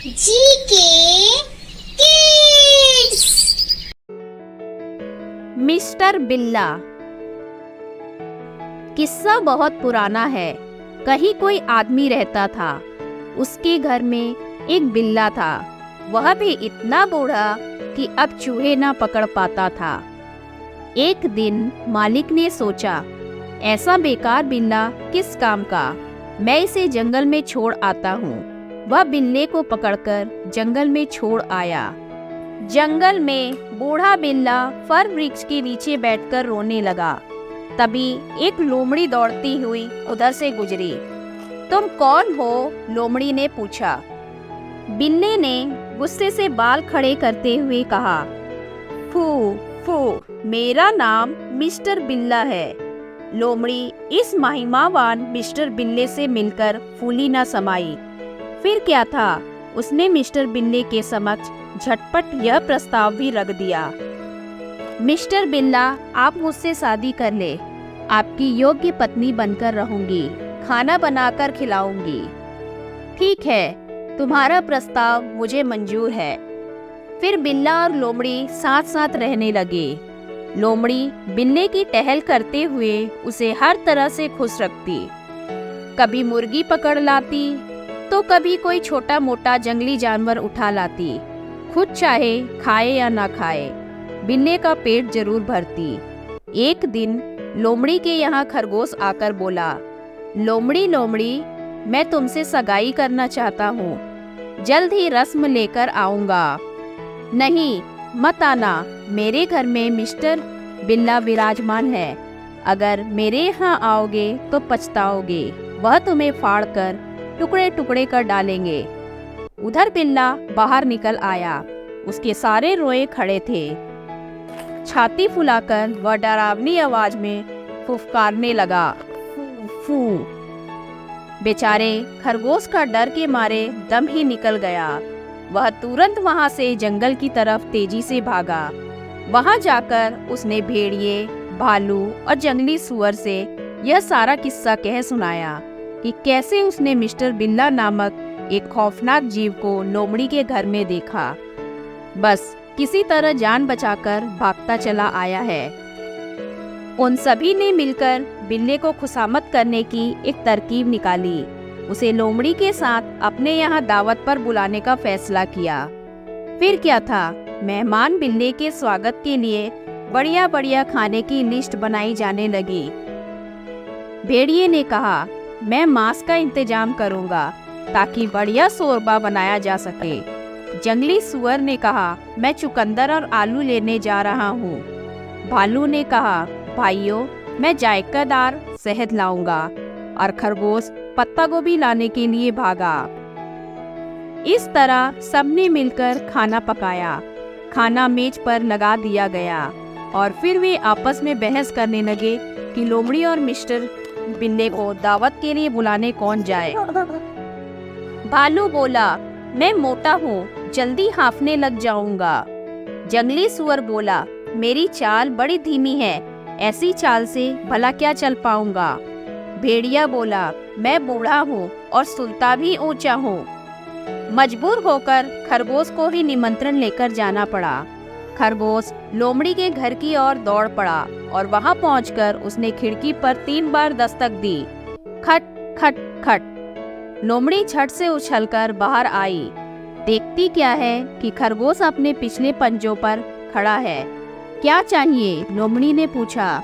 GK kids. Mister बिल्ला। किस्सा बहुत पुराना है। कहीं कोई आदमी रहता था। उसके घर में एक बिल्ला था। वह भी इतना बूढ़ा कि अब चूहे ना पकड़ पाता था। एक दिन मालिक ने सोचा, ऐसा बेकार बिल्ला किस काम का, मैं इसे जंगल में छोड़ आता हूँ। वह बिल्ले को पकड़कर जंगल में छोड़ आया। जंगल में बूढ़ा बिल्ला फर वृक्ष के नीचे बैठकर रोने लगा। तभी एक लोमड़ी दौड़ती हुई उधर से गुजरी। तुम कौन हो? लोमड़ी ने पूछा। बिल्ले ने गुस्से से बाल खड़े करते हुए कहा, फू फू, मेरा नाम मिस्टर बिल्ला है। लोमड़ी इस महिमावान मिस्टर बिल्ले से मिलकर फूली न समाई। फिर क्या था, उसने मिस्टर बिल्ले के समक्ष झटपट यह प्रस्ताव भी रख दिया। मिस्टर बिल्ला, आप मुझसे शादी कर ले। आपकी योग्य पत्नी बनकर रहूंगी, खाना बनाकर खिलाऊंगी। ठीक है, तुम्हारा प्रस्ताव मुझे मंजूर है। फिर बिल्ला और लोमड़ी साथ साथ रहने लगे। लोमड़ी बिल्ले की टहल करते हुए उसे हर तरह से खुश रखती। कभी मुर्गी पकड़ लाती तो कभी कोई छोटा मोटा जंगली जानवर उठा लाती। खुद चाहे खाए या ना खाए, बिल्ले का पेट जरूर भरती। एक दिन लोमड़ी के यहाँ खरगोश आकर बोला, लोमड़ी लोमड़ी, मैं तुमसे सगाई करना चाहता हूँ। जल्द ही रस्म लेकर आऊँगा। नहीं, मत आना, मेरे घर में मिस्टर बिल्ला विराजमान है। अगर मेरे यहाँ आओगे तो पछताओगे। वह तुम्हें फाड़कर टुकड़े टुकड़े कर डालेंगे। उधर बिल्ला बाहर निकल आया। उसके सारे रोए खड़े थे। छाती फुलाकर वह डरावनी आवाज में फुफकारने लगा, फू फू। बेचारे खरगोश का डर के मारे दम ही निकल गया। वह तुरंत वहां से जंगल की तरफ तेजी से भागा। वहां जाकर उसने भेड़िए, भालू और जंगली सुअर से यह सारा किस्सा कह सुनाया कि कैसे उसने मिस्टर बिल्ला नामक एक खौफनाक जीव को लोमड़ी के घर में देखा। बस किसी तरह जान बचाकर भागता चला आया है। उन सभी ने मिलकर बिल्ले को खुशामद करने की एक तरकीब निकाली। उसे लोमड़ी के साथ अपने यहाँ दावत पर बुलाने का फैसला किया। फिर क्या था, मेहमान बिल्ले के स्वागत के लिए बढ़िया बढ़िया खाने की लिस्ट बनाई जाने लगी। भेड़िए ने कहा, मैं मांस का इंतजाम करूंगा ताकि बढ़िया शोरबा बनाया जा सके। जंगली सुअर ने कहा, मैं चुकंदर और आलू लेने जा रहा हूँ। भालू ने कहा, भाइयों, मैं जायकादार शहद लाऊंगा। और खरगोश पत्ता गोभी लाने के लिए भागा। इस तरह सबने मिलकर खाना पकाया। खाना मेज पर लगा दिया गया और फिर वे आपस में बहस करने लगे कि लोमड़ी और मिस्टर बिल्ले को दावत के लिए बुलाने कौन जाए। भालू बोला, मैं मोटा हूँ, जल्दी हाँफने लग जाऊंगा। जंगली सुअर बोला, मेरी चाल बड़ी धीमी है, ऐसी चाल से भला क्या चल पाऊंगा। भेड़िया बोला, मैं बूढ़ा हूँ और सुलता भी ऊंचा हूँ। मजबूर होकर खरगोश को ही निमंत्रण लेकर जाना पड़ा। खरगोश लोमड़ी के घर की ओर दौड़ पड़ा और वहां पहुंचकर उसने खिड़की पर 3 बार दस्तक दी। खट खट खट। लोमड़ी झट से उछलकर बाहर आई। देखती क्या है कि खरगोश अपने पिछले पंजों पर खड़ा है। क्या चाहिए? लोमड़ी ने पूछा।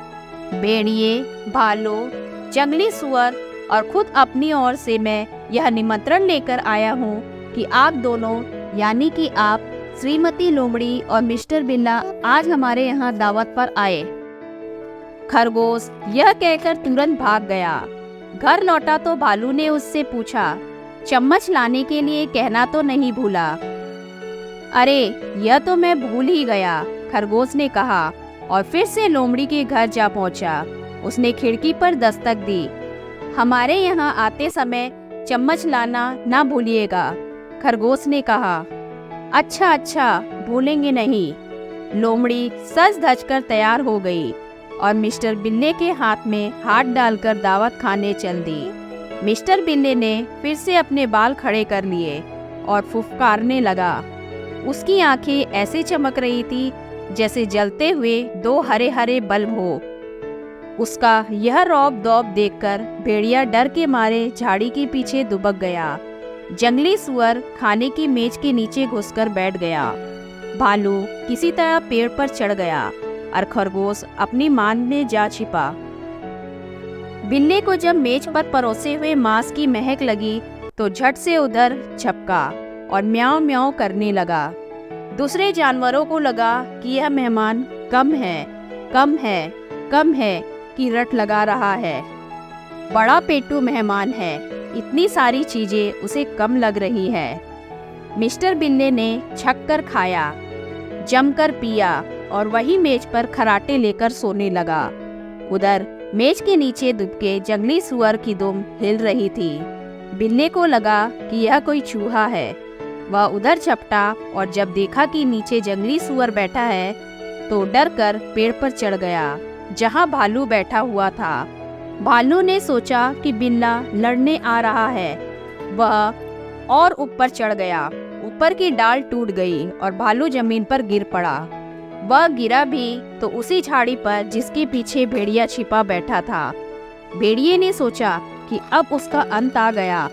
भेड़िए, भालू, जंगली सुअर और खुद अपनी ओर से मैं यह निमंत्रण लेकर आया हूँ कि आप दोनों, यानी कि आप श्रीमती लोमड़ी और मिस्टर बिल्ला आज हमारे यहाँ दावत पर आए। खरगोश यह कहकर तुरंत भाग गया। घर लौटा तो भालू ने उससे पूछा, चम्मच लाने के लिए कहना तो नहीं भूला? अरे, यह तो मैं भूल ही गया, खरगोश ने कहा और फिर से लोमड़ी के घर जा पहुंचा। उसने खिड़की पर दस्तक दी। हमारे यहाँ आते समय चम्मच लाना ना भूलिएगा, खरगोश ने कहा। अच्छा अच्छा, भूलेंगे नहीं। लोमड़ी सज धज कर तैयार हो गई और मिस्टर बिल्ले के हाथ में हाथ डालकर दावत खाने चल दी। मिस्टर बिल्ले ने फिर से अपने बाल खड़े कर लिए और फुफकारने लगा। उसकी आंखें ऐसे चमक रही थी जैसे जलते हुए दो हरे हरे बल्ब हो। उसका यह रौब दौब देखकर भेड़िया डर के मारे झाड़ी के पीछे दुबक गया। जंगली सुअर खाने की मेज के नीचे घुसकर बैठ गया। भालू किसी तरह पेड़ पर चढ़ गया और खरगोश अपनी मान में जा छिपा। बिल्ली को जब मेज पर परोसे हुए मांस की महक लगी तो झट से उधर झपका और म्याऊं म्याऊं करने लगा। दूसरे जानवरों को लगा कि यह मेहमान कम है, कम है, कम है की रट लगा रहा है। बड़ा पेटू मेहमान है, इतनी सारी चीजें उसे कम लग रही है। मिस्टर बिल्ली ने छक कर खाया, जमकर पिया और वही मेज पर खराटे लेकर सोने लगा। उधर मेज के नीचे दुबके जंगली सुअर की दुम हिल रही थी। बिल्ली को लगा कि यह कोई चूहा है। वह उधर झपटा और जब देखा कि नीचे जंगली सुअर बैठा है तो डर कर पेड़ पर चढ़ गया जहां भालू बैठा हुआ था। भालू ने सोचा कि बिल्ला लड़ने आ रहा है। वह और ऊपर चढ़ गया। ऊपर की डाल टूट गई और भालू जमीन पर गिर पड़ा। वह गिरा भी तो उसी झाड़ी पर जिसके पीछे भेड़िया छिपा बैठा था। भेड़िए ने सोचा कि अब उसका अंत आ गया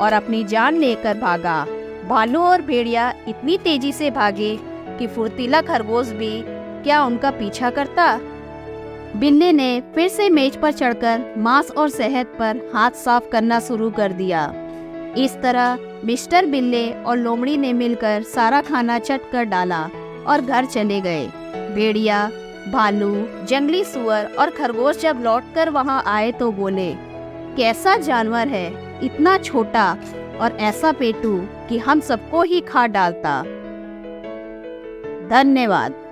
और अपनी जान लेकर भागा। भालू और भेड़िया इतनी तेजी से भागे कि फुर्तीला खरगोश भी क्या उनका पीछा करता। बिल्ली ने फिर से मेज पर चढ़कर मांस और शहद पर हाथ साफ करना शुरू कर दिया। इस तरह मिस्टर बिल्ली और लोमड़ी ने मिलकर सारा खाना चट कर डाला और घर चले गए। भेड़िया, भालू, जंगली सुअर और खरगोश जब लौटकर वहां आए तो बोले, कैसा जानवर है, इतना छोटा और ऐसा पेटू कि हम सबको ही खा डालता। धन्यवाद।